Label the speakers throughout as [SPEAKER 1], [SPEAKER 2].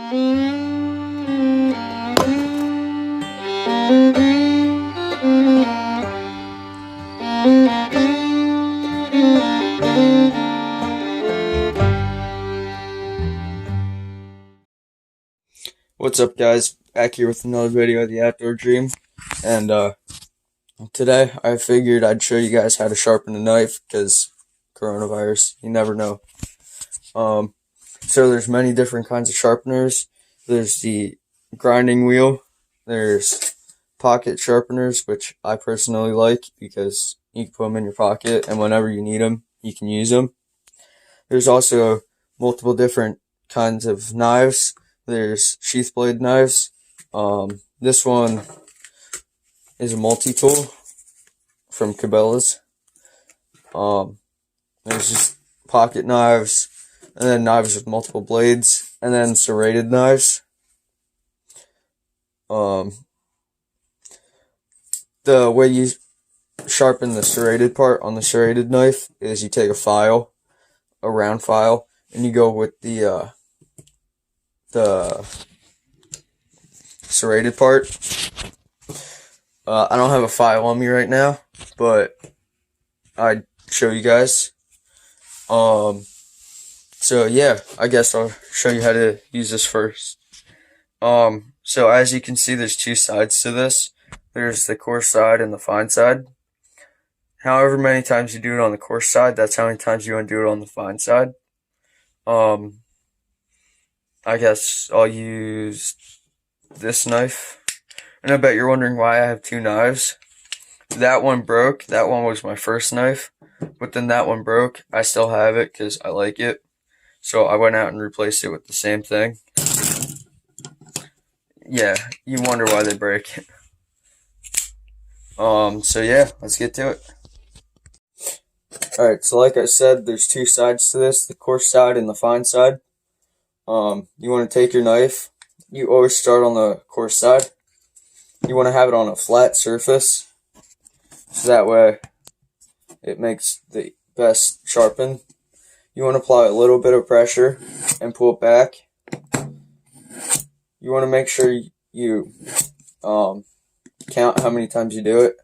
[SPEAKER 1] What's up, guys? Back here with another video of the Outdoor Dream, and today I figured I'd show you guys how to sharpen a knife, because coronavirus, you never know. So there's many different kinds of sharpeners. There's the grinding wheel, there's pocket sharpeners, which I personally like because you can put them in your pocket and whenever you need them, you can use them. There's also multiple different kinds of knives. There's sheath blade knives. This one is a multi-tool from Cabela's. There's just pocket knives, and then knives with multiple blades, and then serrated knives. The way you sharpen the serrated part on the serrated knife is you take a round file, and you go with the serrated part. I don't have a file on me right now, but I'd show you guys. So yeah, I guess I'll show you how to use this first. So as you can see, there's two sides to this. There's the coarse side and the fine side. However many times you do it on the coarse side, that's how many times you want to do it on the fine side. I guess I'll use this knife. And I bet you're wondering why I have two knives. That one broke. That one was my first knife. But then that one broke. I still have it because I like it. So I went out and replaced it with the same thing. Yeah, you wonder why they break. So yeah, let's get to it. Alright, so like I said, there's two sides to this, the coarse side and the fine side. You want to take your knife, you always start on the coarse side. You want to have it on a flat surface, so that way it makes the best sharpen. You want to apply a little bit of pressure and pull it back. You want to make sure you count how many times you do it,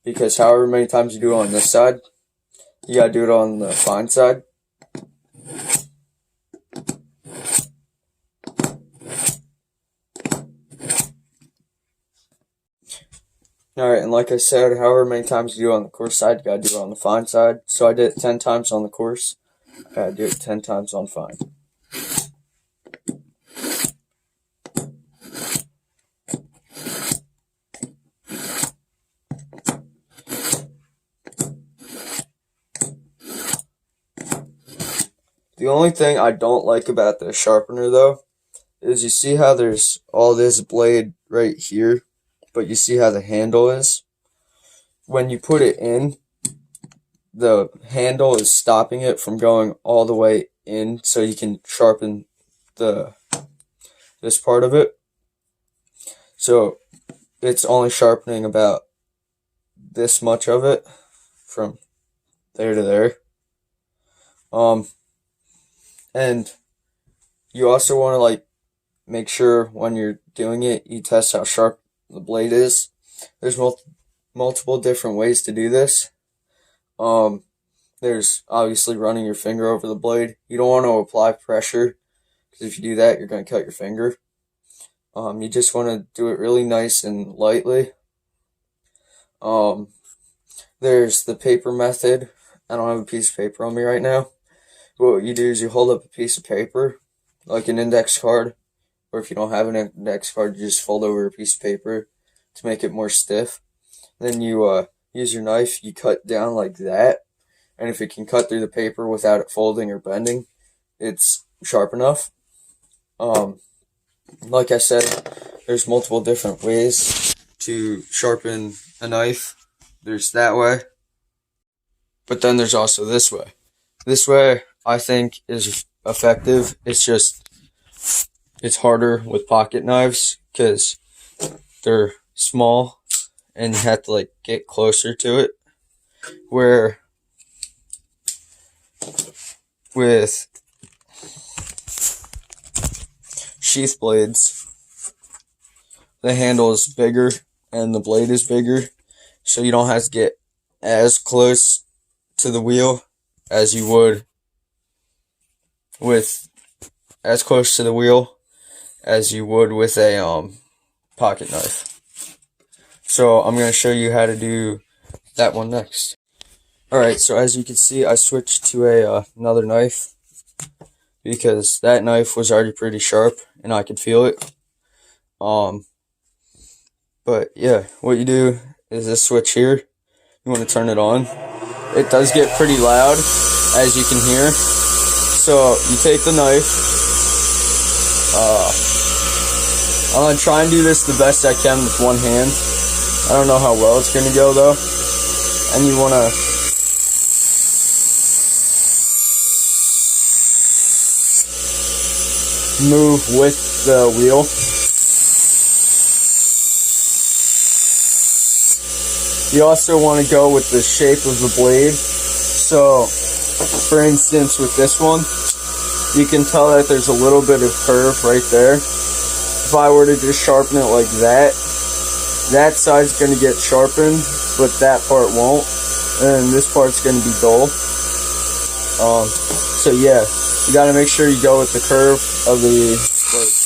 [SPEAKER 1] because however many times you do it on this side, you gotta do it on the fine side. Alright, and like I said, however many times you do it on the coarse side, you gotta do it on the fine side. So I did it 10 times on the coarse, I gotta do it 10 times on fine. The only thing I don't like about the sharpener, though, is you see how there's all this blade right here, but you see how the handle is? When you put it in, the handle is stopping it from going all the way in, so you can sharpen this part of it. So it's only sharpening about this much of it from there to there. And you also want to make sure when you're doing it, you test how sharp the blade is. There's multiple different ways to do this. There's obviously running your finger over the blade. You don't want to apply pressure, because if you do that, you're going to cut your finger. You just want to do it really nice and lightly. There's the paper method. I don't have a piece of paper on me right now. But what you do is you hold up a piece of paper, like an index card, or if you don't have an index card, you just fold over a piece of paper to make it more stiff. Then you use your knife, you cut down like that, and if it can cut through the paper without it folding or bending, it's sharp enough. Like I said, there's multiple different ways to sharpen a knife. There's that way, but then there's also this way. This way, I think, is effective. It's harder with pocket knives because they're small and you have to get closer to it. Where with sheath blades, the handle is bigger and the blade is bigger, so you don't have to get as close to the wheel as you would with a pocket knife. So I'm going to show you how to do that one next. Alright, so as you can see, I switched to another knife because that knife was already pretty sharp and I could feel it. But yeah, what you do is this switch here, you want to turn it on. It does get pretty loud, as you can hear. So you take the knife. I'm going to try and do this the best I can with one hand. I don't know how well it's going to go though. And you want to move with the wheel. You also want to go with the shape of the blade. So, for instance, with this one, you can tell that there's a little bit of curve right there. If I were to just sharpen it like that, that side's going to get sharpened, but that part won't. And this part's going to be dull. So yeah, you got to make sure you go with the curve of the blade.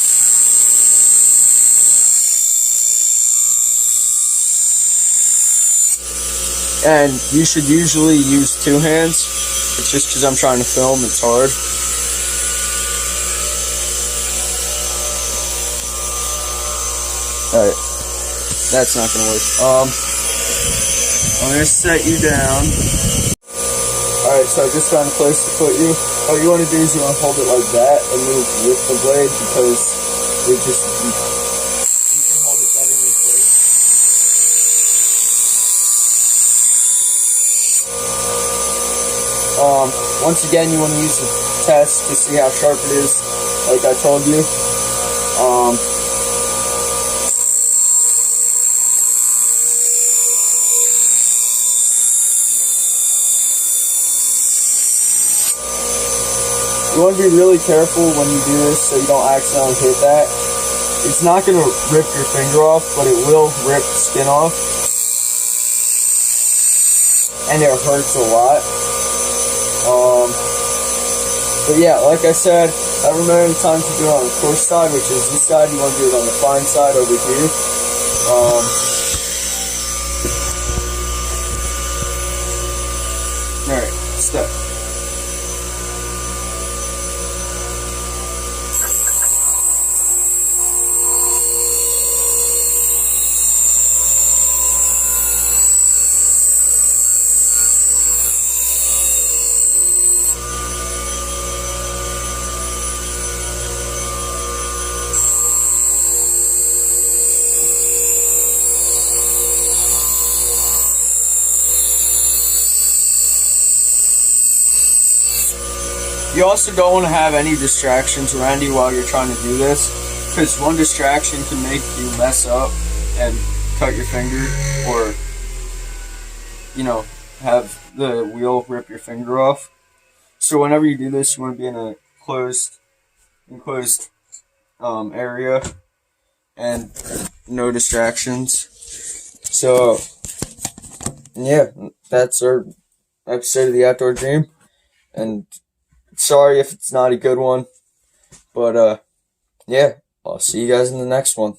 [SPEAKER 1] And you should usually use two hands. It's just because I'm trying to film, it's hard. Alright, that's not going to work. I'm going to set you down. Alright, so I just found a place to put you. All you want to do is you want to hold it like that and move with the blade because you can hold it better in place. Once again, you want to use the test to see how sharp it is, like I told you. You want to be really careful when you do this so you don't accidentally hit that. It's not going to rip your finger off, but it will rip the skin off. And it hurts a lot. But yeah, like I said, I remember the time to do it on the coarse side, which is this side. You want to do it on the fine side over here. Alright, step. You also don't want to have any distractions around you while you're trying to do this, because one distraction can make you mess up and cut your finger, or, you know, have the wheel rip your finger off. So whenever you do this, you want to be in a enclosed area and no distractions. So yeah, that's our episode of the Outdoor Dream, and sorry if it's not a good one, but yeah, I'll see you guys in the next one.